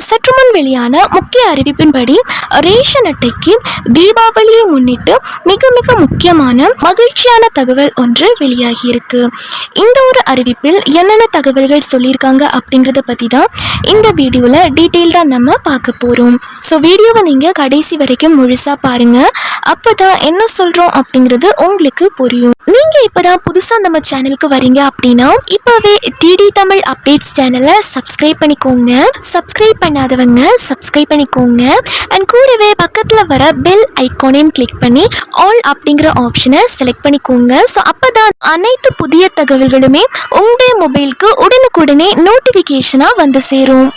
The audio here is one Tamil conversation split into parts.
சற்று முன் வெளியான முக்கிய அறிவிப்பின்படி ரேஷன் அட்டைக்கு தீபாவளியை முன்னிட்டு மிக மிக முக்கியமான மகிழ்ச்சியான தகவல் ஒன்று வெளியாகி இருக்கு. இந்த ஒரு அறிவிப்பில் என்னென்ன தகவல்கள் சொல்லியிருக்காங்க அப்படிங்கிறத பற்றி தான் இந்த வீடியோவில் டீட்டெயில்டாக நம்ம பார்க்க போகிறோம். ஸோ வீடியோவை நீங்கள் கடைசி வரைக்கும் முழுசாக பாருங்கள். அப்போ தான் என்ன சொல்கிறோம் அப்படிங்கிறது உங்களுக்கு புரியும். நீங்கள் இப்போ தான் புதுசாக நம்ம சேனலுக்கு வரீங்க அப்படின்னா இப்போவே டிடி தமிழ் அப்டேட்ஸ் சேனலை சப்ஸ்கிரைப் பண்ணிக்கோங்க. சப்ஸ்கிரைப் பண்ணாதவங்க சப்ஸ்கிரைப் பண்ணிக்கோங்க. அண்ட் கூடவே பக்கத்தில் வர பெல் ஐக்கானையும் கிளிக் பண்ணி ஆல் அப்படிங்கிற ஆப்ஷனை செலக்ட் பண்ணிக்கோங்க. ஸோ அப்போ தான் அனைத்து புதிய தகவல்களுமே உங்களுடைய மொபைலுக்கு உடனுக்குடனே நோட்டிஃபிகேஷனாக வந்து சேரும்.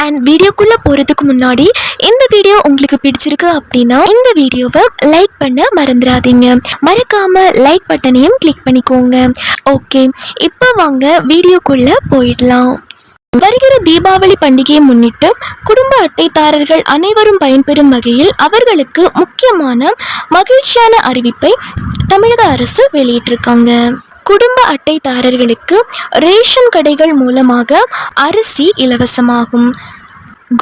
அண்ட் வீடியோக்குள்ளே போகிறதுக்கு முன்னாடி இந்த வீடியோ உங்களுக்கு பிடிச்சிருக்கு அப்படின்னா இந்த வீடியோவை லைக் பண்ண மறந்துடாதீங்க. மறக்காமல் லைக் பட்டனையும் கிளிக் பண்ணிக்கோங்க. ஓகே, இப்போ வாங்க வீடியோக்குள்ளே போயிடலாம். வருகிற தீபாவளி பண்டிகையை முன்னிட்டு குடும்ப அட்டைதாரர்கள் அனைவரும் பயன்பெறும் வகையில் அவர்களுக்கு முக்கியமான மகிழ்ச்சியான அறிவிப்பை தமிழக அரசு வெளியிட்டிருக்காங்க. குடும்ப அட்டைதாரர்களுக்கு ரேஷன் கடைகள் மூலமாக அரிசி இலவசமாகும்.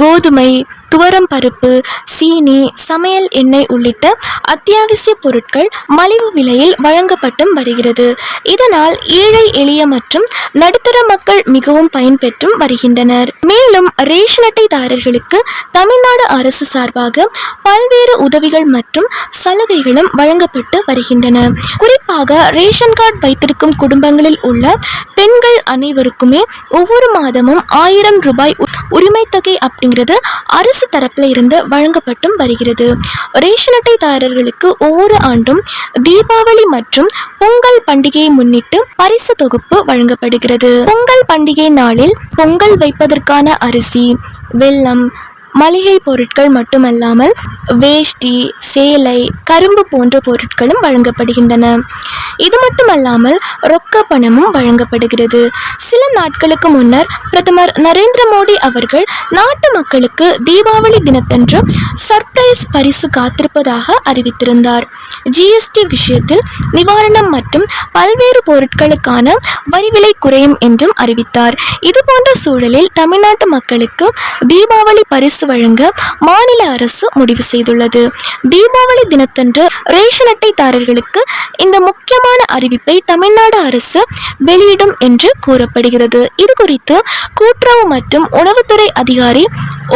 கோதுமை, துவரம் பருப்பு, சீனி, சமையல் எண்ணெய் உள்ளிட்ட அத்தியாவசிய பொருட்கள் மலிவு விலையில் வழங்கப்பட்டும் வருகிறது. இதனால் ஏழை எளிய மற்றும் நடுத்தர மக்கள் மிகவும் பயன்பெற்றும் வருகின்றனர். மேலும் ரேஷன் அட்டைதாரர்களுக்கு தமிழ்நாடு அரசு சார்பாக பல்வேறு உதவிகள் மற்றும் சலுகைகளும் வழங்கப்பட்டு வருகின்றன. குறிப்பாக ரேஷன் கார்டு வைத்திருக்கும் குடும்பங்களில் உள்ள பெண்கள் அனைவருக்குமே ஒவ்வொரு மாதமும் 1000 ரூபாய் உரிமை தொகை அப்படிங்கிறது அரசு தரப்பில் இருந்து வழங்கப்பட்டும் வருகிறது. ரேஷன் அட்டைதாரர்களுக்கு ஒவ்வொரு ஆண்டும் தீபாவளி மற்றும் பொங்கல் பண்டிகையை முன்னிட்டு பரிசு தொகுப்பு வழங்கப்படுகிறது. பொங்கல் பண்டிகை நாளில் பொங்கல் வைப்பதற்கான அரிசி, வெல்லம், மளிகை பொருட்கள் மட்டுமல்லாமல் வேஷ்டி, சேலை, கரும்பு போன்ற பொருட்களும் வழங்கப்படுகின்றன. இது மட்டுமல்லாமல் ரொக்க பணமும் வழங்கப்படுகிறது. சில நாட்களுக்கு முன்னர் பிரதமர் நரேந்திர மோடி அவர்கள் நாட்டு மக்களுக்கு தீபாவளி தினத்தன்று சர்ப்ரைஸ் பரிசு காத்திருப்பதாக அறிவித்திருந்தார். ஜிஎஸ்டி விஷயத்தில் நிவாரணம் மற்றும் பல்வேறு பொருட்களுக்கான வரி விலை குறையும் என்றும் அறிவித்தார். இதுபோன்ற சூழலில் தமிழ்நாட்டு மக்களுக்கு தீபாவளி பரிசு வழங்க மாநில அரசு முடிவு செய்துள்ளது. தீபாவளி தினத்தன்று ரேஷன் அட்டைதாரர்களுக்கு இந்த முக்கியமான அறிவிப்பை தமிழ்நாடு அரசு வெளியிடும் என்று கூறப்படுகிறது. இது குறித்து கூட்டுறவு மற்றும் உணவுத்துறை அதிகாரி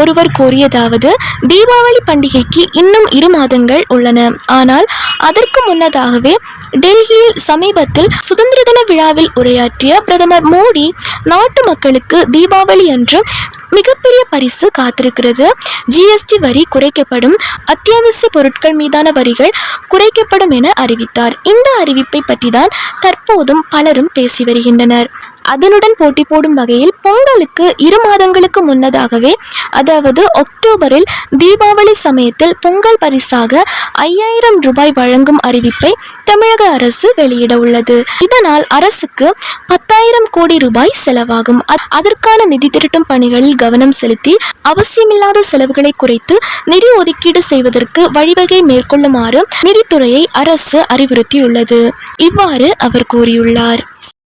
ஒருவர் கூறியதாவது, தீபாவளி பண்டிகைக்கு இன்னும் 2 மாதங்கள் உள்ளன. ஆனால் அதற்கு முன்னதாகவே டெல்லியில் சமீபத்தில் சுதந்திர தின விழாவில் உரையாற்றிய பிரதமர் மோடி நாட்டு மக்களுக்கு தீபாவளி அன்று மிகப்பெரிய பரிசு காத்திருக்கிறது. ஜிஎஸ்டி வரி குறைக்கப்படும், அத்தியாவசிய பொருட்கள் மீதான வரிகள் குறைக்கப்படும் என அறிவித்தார். இந்த அறிவிப்பை பற்றி தான் தற்போதும் பலரும் பேசி வருகின்றனர். அதனுடன் போட்டி போடும் வகையில் பொங்கலுக்கு 2 மாதங்களுக்கு முன்னதாகவே, அதாவது அக்டோபரில் தீபாவளி சமயத்தில் பொங்கல் பரிசாக 5000 ரூபாய் வழங்கும் அறிவிப்பை தமிழக அரசு வெளியிட உள்ளது. இதனால் அரசுக்கு 10,000 கோடி ரூபாய் செலவாகும். அதற்கான நிதி திரட்டும் பணிகளில் கவனம் செலுத்தி அவசியமில்லாத செலவுகளை குறைத்து நிதி ஒதுக்கீடு செய்வதற்கு வழிவகை மேற்கொள்ளுமாறு நிதித்துறையை அரசு அறிவுறுத்தியுள்ளது. இவ்வாறு அவர் கூறியுள்ளார்.